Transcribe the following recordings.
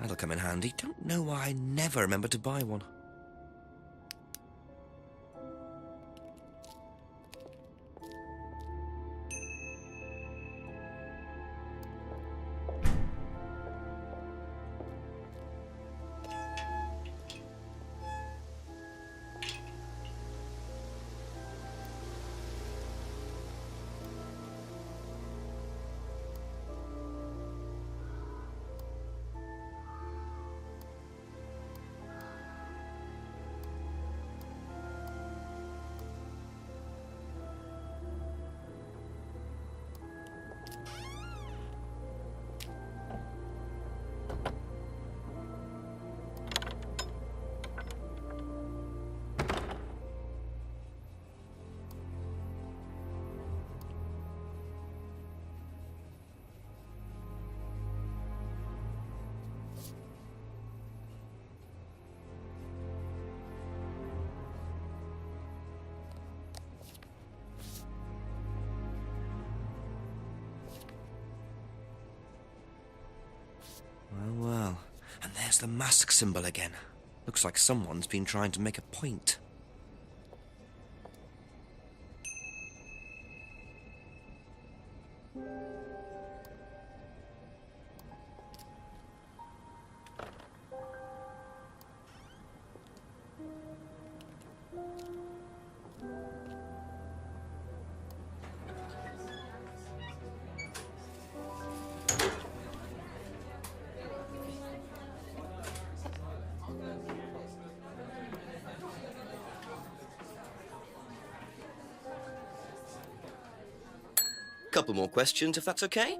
That'll come in handy. Don't know why I never remember to buy one. Well. And there's the mask symbol again. Looks like someone's been trying to make a point. Couple more questions, if that's okay?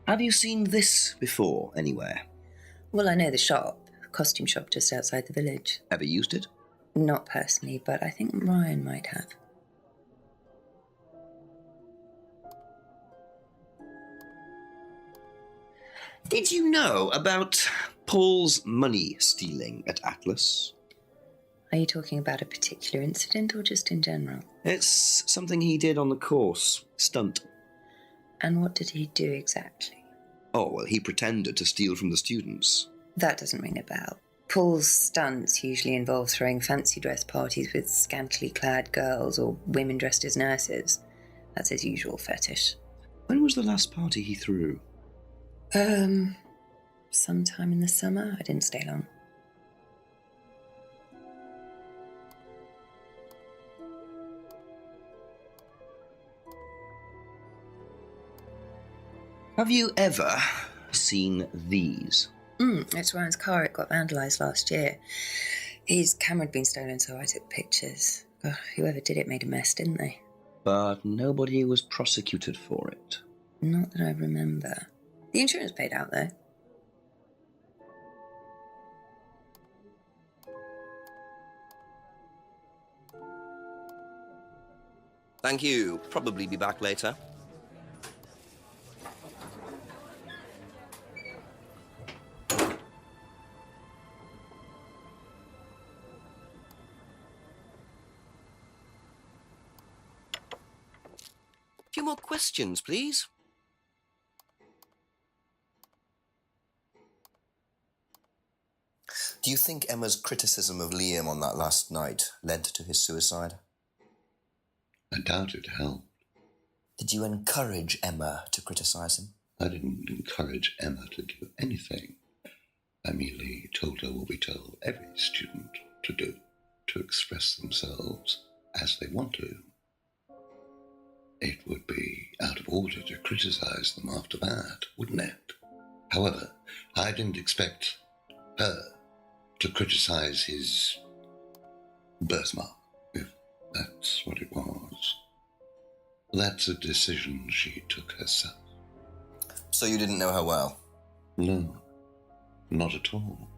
Have you seen this before, anywhere? Well, I know the shop, costume shop just outside the village. Ever used it? Not personally, but I think Ryan might have. Did you know about Paul's money stealing at Atlas? Are you talking about a particular incident or just in general? It's something he did on the course. Stunt. And what did he do exactly? Oh, well, he pretended to steal from the students. That doesn't ring a bell. Paul's stunts usually involve throwing fancy dress parties with scantily clad girls or women dressed as nurses. That's his usual fetish. When was the last party he threw? Sometime in the summer. I didn't stay long. Have you ever seen these? It's Ryan's car. It got vandalised last year. His camera had been stolen, so I took pictures. God, whoever did it made a mess, didn't they? But nobody was prosecuted for it. Not that I remember. The insurance paid out, though. Thank you. Probably be back later. A few more questions, please. Do you think Emma's criticism of Liam on that last night led to his suicide? I doubt it helped. Did you encourage Emma to criticize him? I didn't encourage Emma to do anything. I merely told her what we tell every student to do, to express themselves as they want to. It would be out of order to criticize them after that, wouldn't it? However, I didn't expect her to criticize his birthmark, if that's what it was. That's a decision she took herself. So you didn't know her well? No, not at all.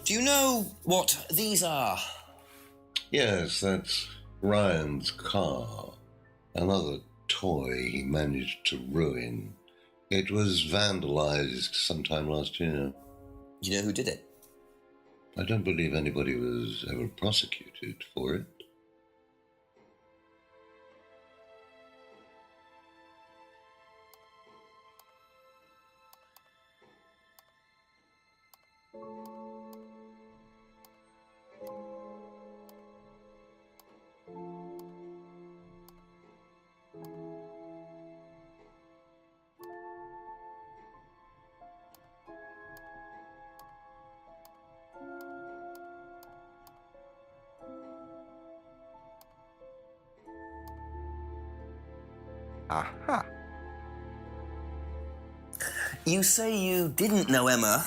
Do you know what these are? Yes, that's Ryan's car. Another toy he managed to ruin. It was vandalized sometime last year. Do you know who did it? I don't believe anybody was ever prosecuted for it. Aha. You say you didn't know Emma,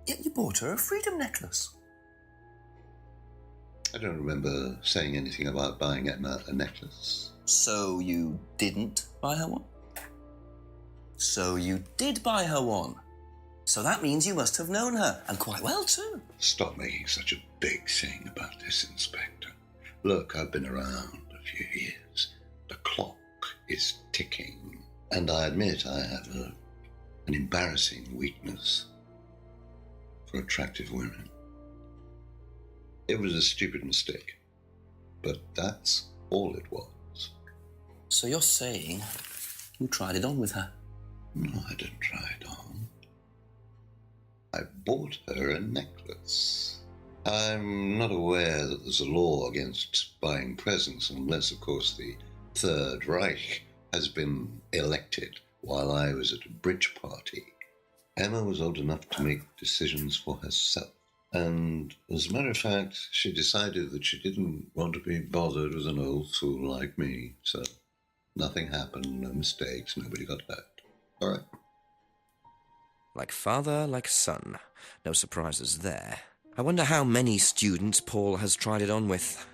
yet you bought her a freedom necklace. I don't remember saying anything about buying Emma a necklace. So you didn't buy her one? So you did buy her one. So that means you must have known her, and quite well too. Stop making such a big thing about this, Inspector. Look, I've been around a few years. The clock is ticking, and I admit I have an embarrassing weakness for attractive women. It was a stupid mistake, but that's all it was. So you're saying you tried it on with her? No, I didn't try it on. I bought her a necklace. I'm not aware that there's a law against buying presents unless, of course, the Third Reich has been elected while I was at a bridge party. Emma was old enough to make decisions for herself. And as a matter of fact, she decided that she didn't want to be bothered with an old fool like me. So nothing happened, no mistakes, nobody got hurt. All right. Like father, like son. No surprises there. I wonder how many students Paul has tried it on with.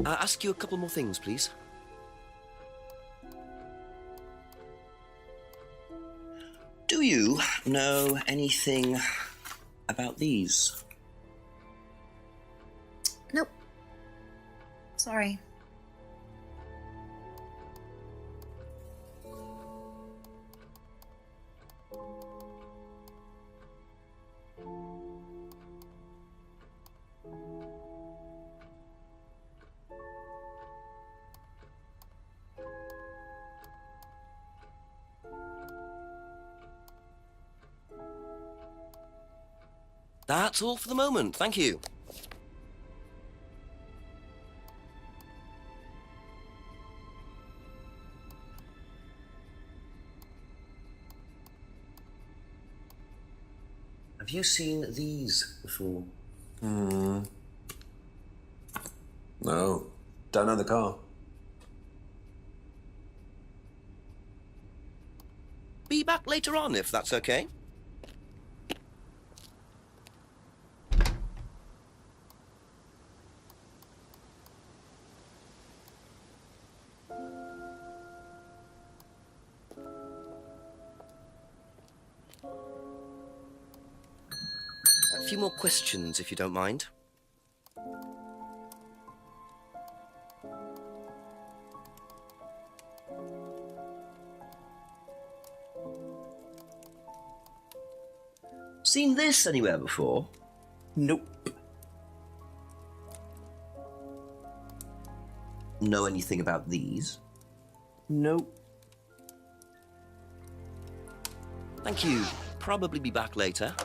Ask you a couple more things, please. Do you know anything about these? Nope. Sorry. That's all for the moment, thank you. Have you seen these before? No. Don't know the car. Be back later on, if that's okay. A few more questions, if you don't mind. Seen this anywhere before? Nope. Know anything about these? Nope. Thank you. Probably be back later.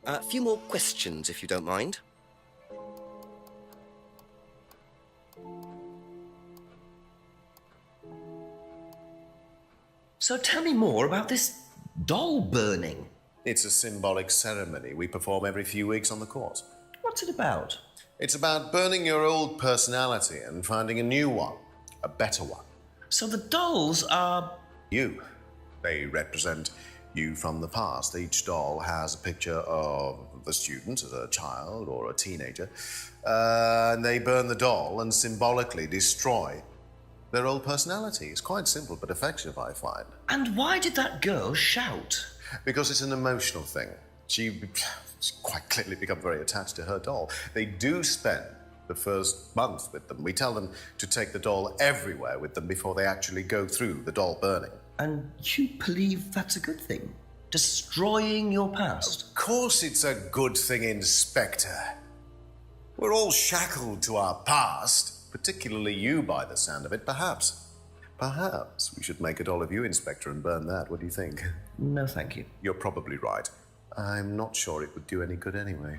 A few more questions, if you don't mind. So tell me more about this doll burning. It's a symbolic ceremony we perform every few weeks on the course. What's it about? It's about burning your old personality and finding a new one, a better one. So the dolls are... You. They represent you from the past. Each doll has a picture of the student as a child or a teenager, and they burn the doll and symbolically destroy their old personality. It's quite simple but effective, I find. And why did that girl shout? Because it's an emotional thing. She's quite clearly become very attached to her doll. They do spend the first month with them. We tell them to take the doll everywhere with them before they actually go through the doll burning. And you believe that's a good thing? Destroying your past? Of course it's a good thing, Inspector. We're all shackled to our past, particularly you by the sound of it. Perhaps we should make a doll of you, Inspector, and burn that. What do you think? No, thank you. You're probably right. I'm not sure it would do any good anyway.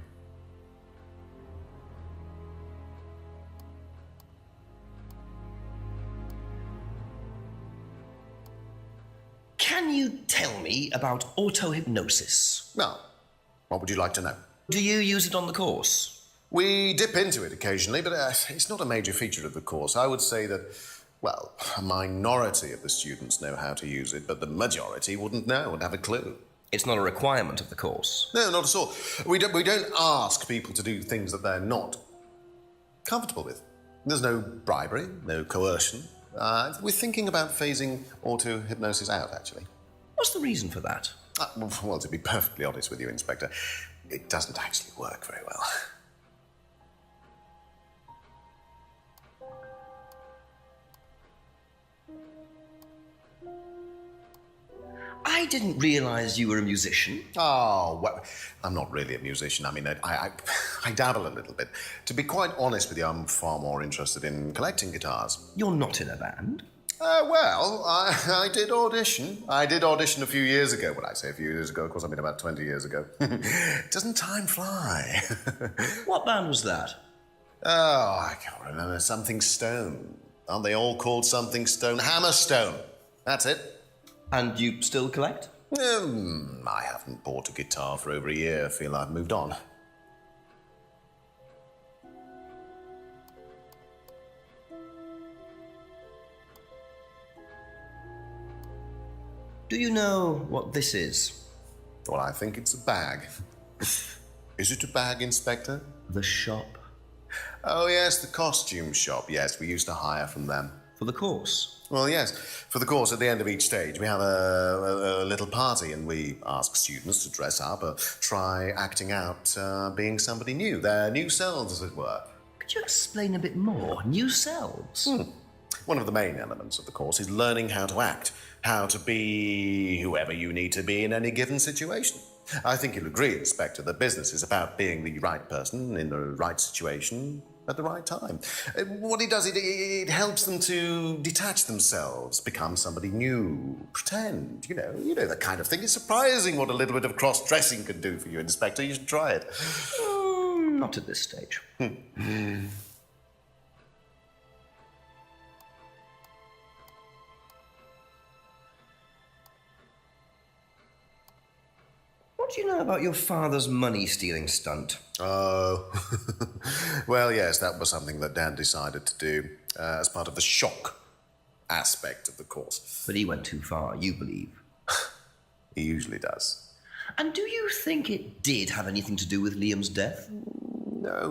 Can you tell me about auto-hypnosis? Now, what would you like to know? Do you use it on the course? We dip into it occasionally, but it's not a major feature of the course. I would say that, well, a minority of the students know how to use it, but the majority wouldn't know, wouldn't have a clue. It's not a requirement of the course. No, not at all. We don't ask people to do things that they're not comfortable with. There's no bribery, no coercion. We're thinking about phasing auto-hypnosis out, actually. What's the reason for that? Well, to be perfectly honest with you, Inspector, it doesn't actually work very well. I didn't realize you were a musician. Oh, well, I'm not really a musician. I mean, I dabble a little bit. To be quite honest with you, I'm far more interested in collecting guitars. You're not in a band? Well, I did audition. I did audition a few years ago. When I say a few years ago, of course, I mean about 20 years ago. Doesn't time fly? What band was that? Oh, I can't remember. Something Stone. Aren't they all called something Stone? Hammerstone. That's it. And you still collect? I haven't bought a guitar for over a year. I feel I've moved on. Do you know what this is? Well, I think it's a bag. Is it a bag, Inspector? The shop. Oh, yes, the costume shop. Yes, we used to hire from them. For the course? Well, yes. For the course, at the end of each stage, we have a little party and we ask students to dress up or try acting out being somebody new, their new selves, as it were. Could you explain a bit more? New selves? One of the main elements of the course is learning how to act, how to be whoever you need to be in any given situation. I think you'll agree, Inspector, that business is about being the right person in the right situation at the right time. What it does, it helps them to detach themselves, become somebody new, pretend, you know that kind of thing. It's surprising what a little bit of cross-dressing can do for you, Inspector. You should try it. Not at this stage. What do you know about your father's money-stealing stunt? Oh, well, yes, that was something that Dan decided to do as part of the shock aspect of the course. But he went too far, you believe. He usually does. And do you think it did have anything to do with Liam's death? No.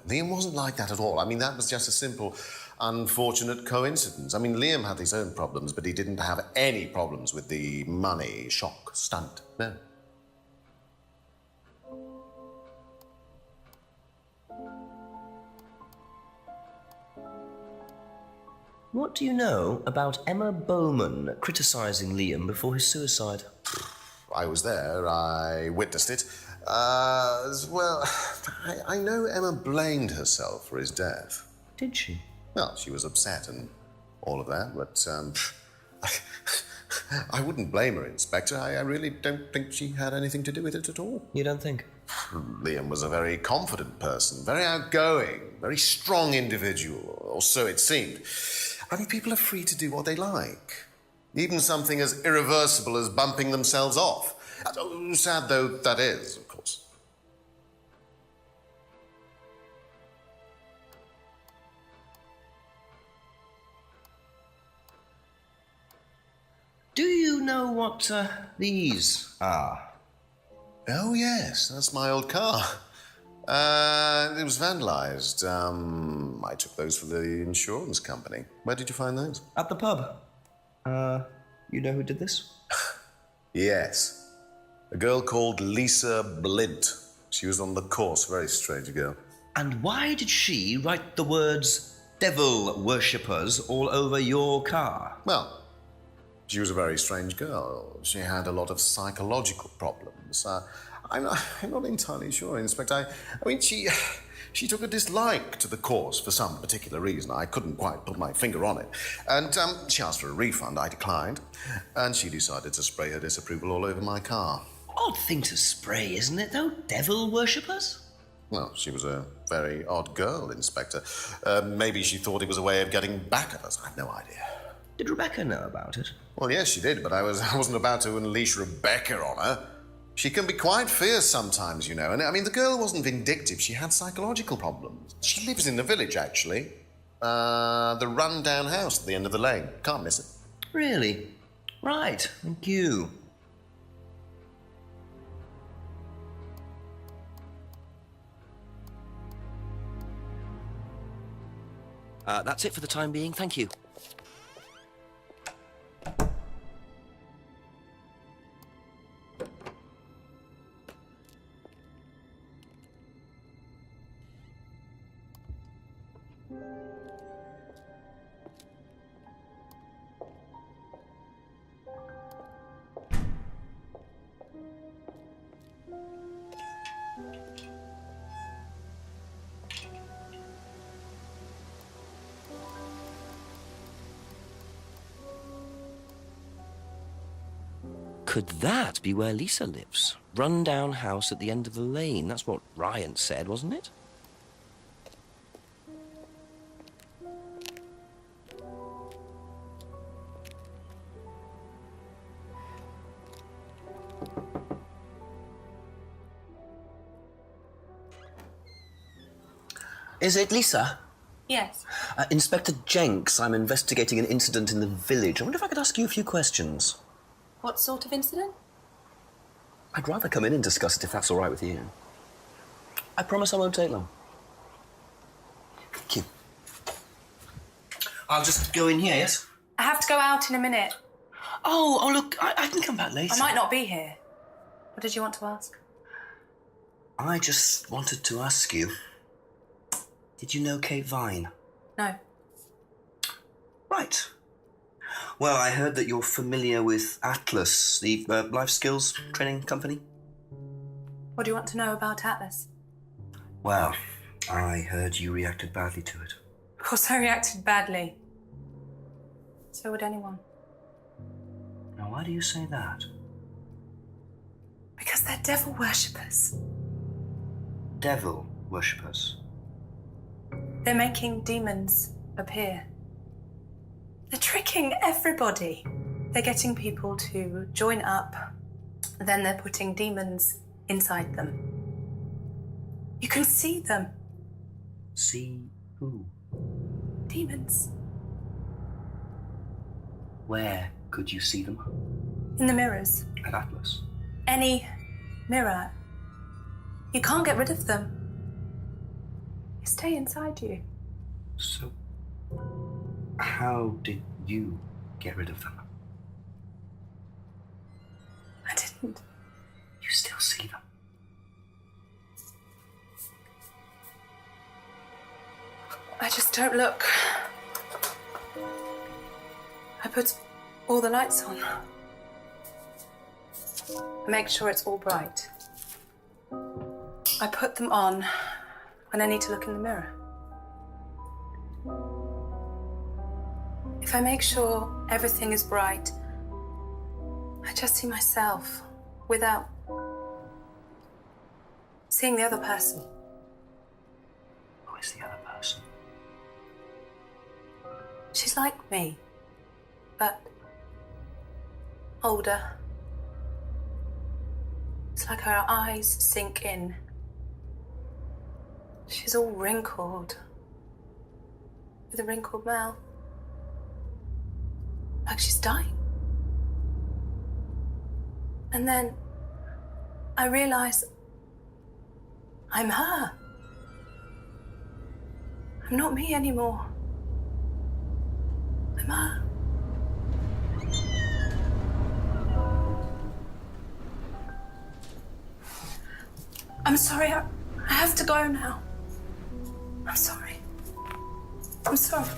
Liam wasn't like that at all. I mean, that was just a simple, unfortunate coincidence. I mean, Liam had his own problems, but he didn't have any problems with the money shock stunt. No. What do you know about Emma Bowman criticising Liam before his suicide? I was there. I witnessed it. Well, I know Emma blamed herself for his death. Did she? Well, she was upset and all of that, but I wouldn't blame her, Inspector. I really don't think she had anything to do with it at all. You don't think? Liam was a very confident person, very outgoing, very strong individual, or so it seemed. I mean, people are free to do what they like. Even something as irreversible as bumping themselves off. Sad though that is, of course. Do you know what these are? Oh, yes, that's my old car. It was vandalised. I took those for the insurance company. Where did you find those? At the pub. You know who did this? Yes. A girl called Lisa Blint. She was on the course, very strange girl. And why did she write the words devil worshippers all over your car? Well, she was a very strange girl. She had a lot of psychological problems. I'm not entirely sure, Inspector. I mean, she took a dislike to the course for some particular reason. I couldn't quite put my finger on it. And she asked for a refund. I declined. And she decided to spray her disapproval all over my car. Odd thing to spray, isn't it, though? Devil worshippers? Well, she was a very odd girl, Inspector. Maybe she thought it was a way of getting back at us. I've no idea. Did Rebecca know about it? Well, yes, she did, but I wasn't about to unleash Rebecca on her. She can be quite fierce sometimes, you know. And I mean, the girl wasn't vindictive. She had psychological problems. She lives in the village, actually. The run-down house at the end of the lane. Can't miss it. Really? Right, thank you. That's it for the time being, thank you. Could that be where Lisa lives? Run-down house at the end of the lane. That's what Ryan said, wasn't it? Is it Lisa? Yes. Inspector Jenks, I'm investigating an incident in the village. I wonder if I could ask you a few questions. What sort of incident? I'd rather come in and discuss it if that's all right with you. I promise I won't take long. Thank you. I'll just go in here, yes? I have to go out in a minute. Oh, look, I can come back later. I might not be here. What did you want to ask? I just wanted to ask you, did you know Kate Vine? No. Right. Well, I heard that you're familiar with Atlas, the life skills training company. What do you want to know about Atlas? Well, I heard you reacted badly to it. Of course I reacted badly. So would anyone. Now, why do you say that? Because they're devil worshippers. Devil worshippers. They're making demons appear. They're tricking everybody. They're getting people to join up, then they're putting demons inside them. You can see them. See who? Demons. Where could you see them? In the mirrors. At Atlas. Any mirror. You can't get rid of them. They stay inside you. So, how did you get rid of them? I didn't. You still see them? I just don't look. I put all the lights on. I make sure it's all bright. I put them on when I need to look in the mirror. If I make sure everything is bright, I just see myself without seeing the other person. Who is the other person? She's like me, but older. It's like her eyes sink in. She's all wrinkled, with a wrinkled mouth, like she's dying. And then I realize I'm her. I'm not me anymore. I'm her. I'm sorry, I have to go now. I'm sorry. I'm sorry.